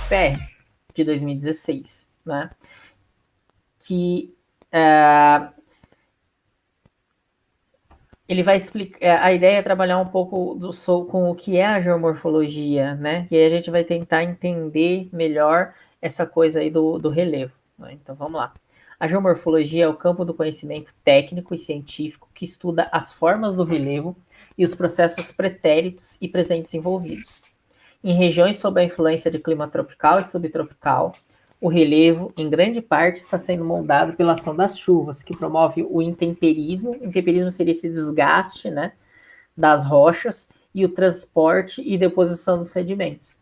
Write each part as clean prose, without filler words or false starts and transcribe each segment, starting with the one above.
INPE de 2016, né? Que ele vai explicar. A ideia é trabalhar um pouco com o que é a geomorfologia, né? E aí a gente vai tentar entender melhor essa coisa aí do relevo. Né? Então vamos lá. A geomorfologia é o campo do conhecimento técnico e científico que estuda as formas do relevo e os processos pretéritos e presentes envolvidos. Em regiões sob a influência de clima tropical e subtropical, o relevo, em grande parte, está sendo moldado pela ação das chuvas, que promove o intemperismo. Intemperismo seria esse desgaste, né, das rochas e o transporte e deposição dos sedimentos.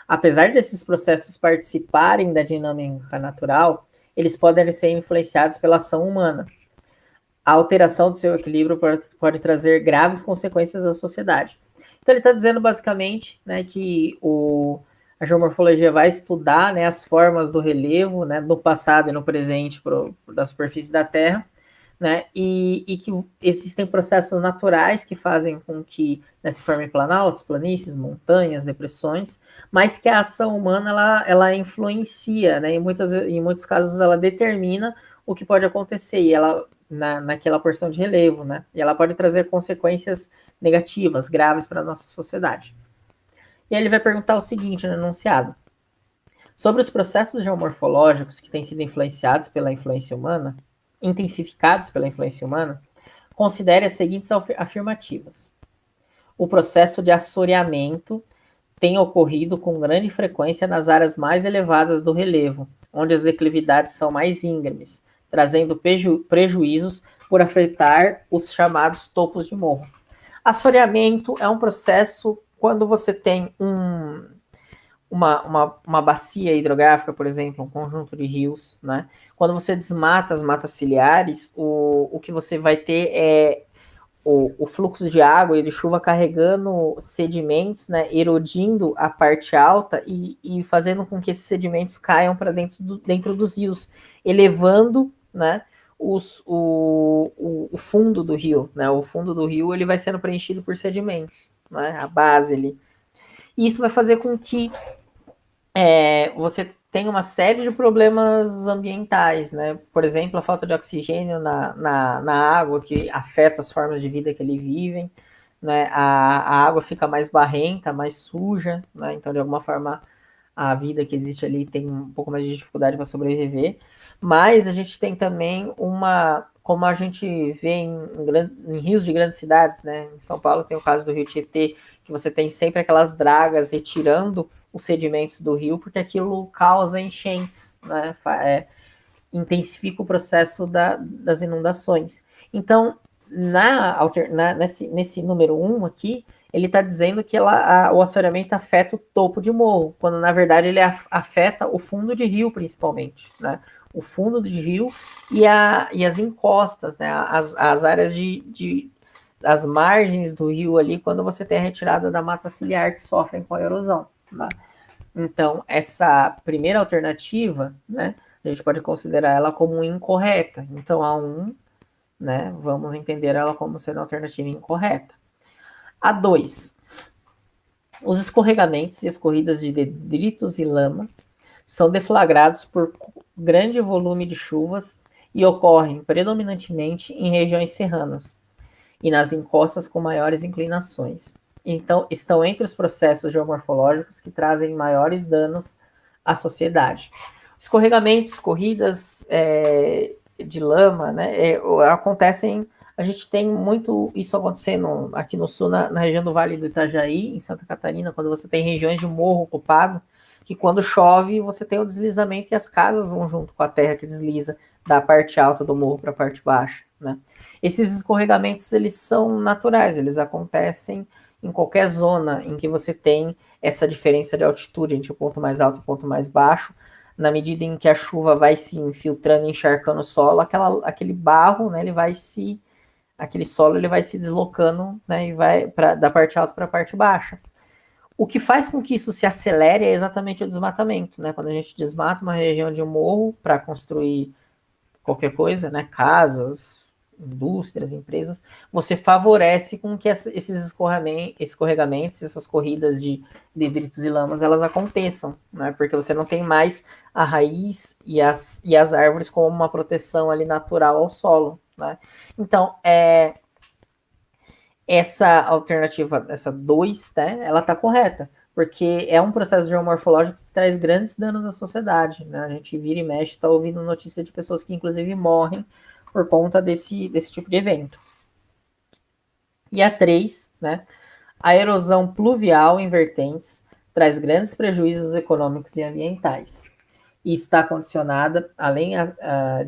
Apesar desses processos participarem da dinâmica natural, eles podem ser influenciados pela ação humana. A alteração do seu equilíbrio pode trazer graves consequências à sociedade. Então ele está dizendo basicamente, né, que a geomorfologia vai estudar, né, as formas do relevo, né, no passado e no presente da superfície da Terra, né, e que existem processos naturais que fazem com que, né, se formem planaltos, planícies, montanhas, depressões, mas que a ação humana ela influencia, né, em muitos casos ela determina o que pode acontecer e ela naquela porção de relevo, né, e ela pode trazer consequências negativas, graves para a nossa sociedade. E aí ele vai perguntar o seguinte no enunciado: sobre os processos geomorfológicos que têm sido influenciados pela influência humana, intensificados pela influência humana, considere as seguintes afirmativas. O processo de assoreamento tem ocorrido com grande frequência nas áreas mais elevadas do relevo, onde as declividades são mais íngremes, trazendo prejuízos por afetar os chamados topos de morro. Assoreamento é um processo quando você tem uma bacia hidrográfica, por exemplo, um conjunto de rios, né? Quando você desmata as matas ciliares, o que você vai ter é o fluxo de água e de chuva carregando sedimentos, né, erodindo a parte alta e fazendo com que esses sedimentos caiam para dentro dos rios, elevando, né, o fundo do rio, né? O fundo do rio ele vai sendo preenchido por sedimentos, né? A base ali. E isso vai fazer com que você tem uma série de problemas ambientais, né? Por exemplo, a falta de oxigênio na água, que afeta as formas de vida que eles vivem, né? A água fica mais barrenta, mais suja, né? Então, de alguma forma, a vida que existe ali tem um pouco mais de dificuldade para sobreviver. Mas a gente tem também como a gente vê em rios de grandes cidades, né? Em São Paulo tem o caso do Rio Tietê, que você tem sempre aquelas dragas retirando os sedimentos do rio, porque aquilo causa enchentes, né? Intensifica o processo das inundações. Então, nesse número 1 aqui, ele está dizendo que o assoreamento afeta o topo de morro, quando na verdade ele afeta o fundo de rio, principalmente, né? O fundo de rio e as encostas, né? As áreas as margens do rio ali, quando você tem a retirada da mata ciliar que sofrem com a erosão. Né? Então, essa primeira alternativa, né, a gente pode considerar ela como incorreta. Então, a 1, né, vamos entender ela como sendo a alternativa incorreta. A 2, os escorregamentos e as corridas de detritos e lama são deflagrados por grande volume de chuvas e ocorrem predominantemente em regiões serranas e nas encostas com maiores inclinações. Então, estão entre os processos geomorfológicos que trazem maiores danos à sociedade. Escorregamentos, corridas de lama, né, acontecem. A gente tem muito isso acontecendo aqui no sul, na região do Vale do Itajaí, em Santa Catarina, quando você tem regiões de morro ocupado, que quando chove você tem o deslizamento e as casas vão junto com a terra que desliza da parte alta do morro para a parte baixa, né? Esses escorregamentos eles são naturais, eles acontecem em qualquer zona em que você tem essa diferença de altitude entre o ponto mais alto e o ponto mais baixo. Na medida em que a chuva vai se infiltrando e encharcando o solo, aquele barro, né, aquele solo ele vai se deslocando, né, e vai da parte alta para a parte baixa. O que faz com que isso se acelere é exatamente o desmatamento, né? Quando a gente desmata uma região de um morro para construir qualquer coisa, né, casas, indústrias, empresas, você favorece com que esses escorregamentos, essas corridas de detritos e lamas, elas aconteçam, né? Porque você não tem mais a raiz e as árvores como uma proteção ali natural ao solo, né? Então, essa alternativa, essa 2, né, ela está correta, porque é um processo geomorfológico que traz grandes danos à sociedade, né? A gente vira e mexe, está ouvindo notícia de pessoas que inclusive morrem por conta desse tipo de evento. E a 3, né, a erosão pluvial em vertentes traz grandes prejuízos econômicos e ambientais. E está condicionada, além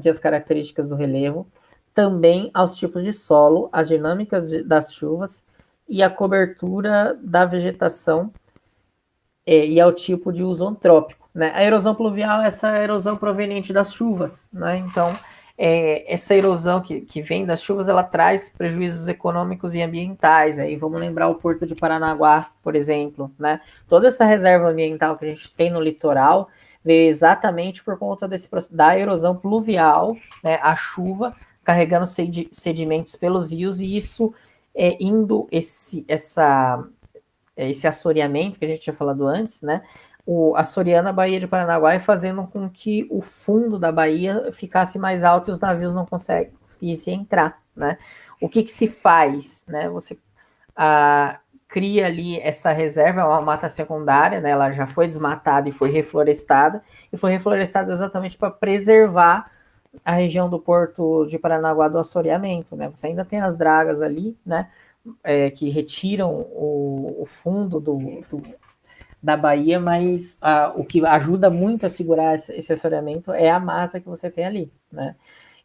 de as características do relevo, também aos tipos de solo, as dinâmicas das chuvas e a cobertura da vegetação e ao tipo de uso antrópico. Né? A erosão pluvial é essa erosão proveniente das chuvas. Né? Então, essa erosão que vem das chuvas, ela traz prejuízos econômicos e ambientais. Aí vamos lembrar o Porto de Paranaguá, por exemplo. Né? Toda essa reserva ambiental que a gente tem no litoral veio exatamente por conta da erosão pluvial, né? A chuva carregando sedimentos pelos rios, e isso indo esse assoreamento que a gente tinha falado antes, né? Assoreando a Baía de Paranaguá e fazendo com que o fundo da baía ficasse mais alto e os navios não conseguissem entrar, né? O que se faz, né? Você cria ali essa reserva, é uma mata secundária, né? Ela já foi desmatada e foi reflorestada exatamente para preservar a região do Porto de Paranaguá do assoreamento, né? Você ainda tem as dragas ali, né? Que retiram o fundo da baía, mas o que ajuda muito a segurar esse assoreamento é a mata que você tem ali, né?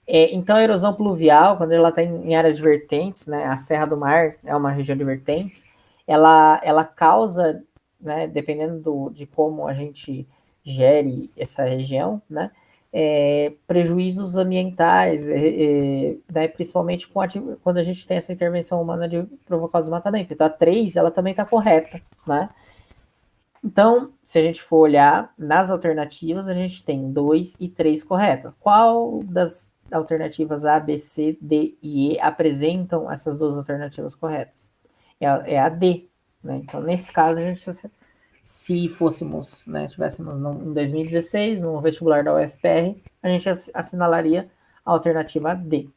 Então a erosão pluvial, quando ela está em áreas de vertentes, né? A Serra do Mar é uma região de vertentes, ela causa, né? Dependendo de como a gente gere essa região, né? Prejuízos ambientais, né, principalmente quando a gente tem essa intervenção humana de provocar o desmatamento. Então a 3, ela também está correta, né? Então, se a gente for olhar nas alternativas, a gente tem 2 e 3 corretas. Qual das alternativas A, B, C, D e E apresentam essas duas alternativas corretas? É a D, né? Então, nesse caso, a gente, se fôssemos, né, estivéssemos em 2016, no vestibular da UFPR, a gente assinalaria a alternativa D.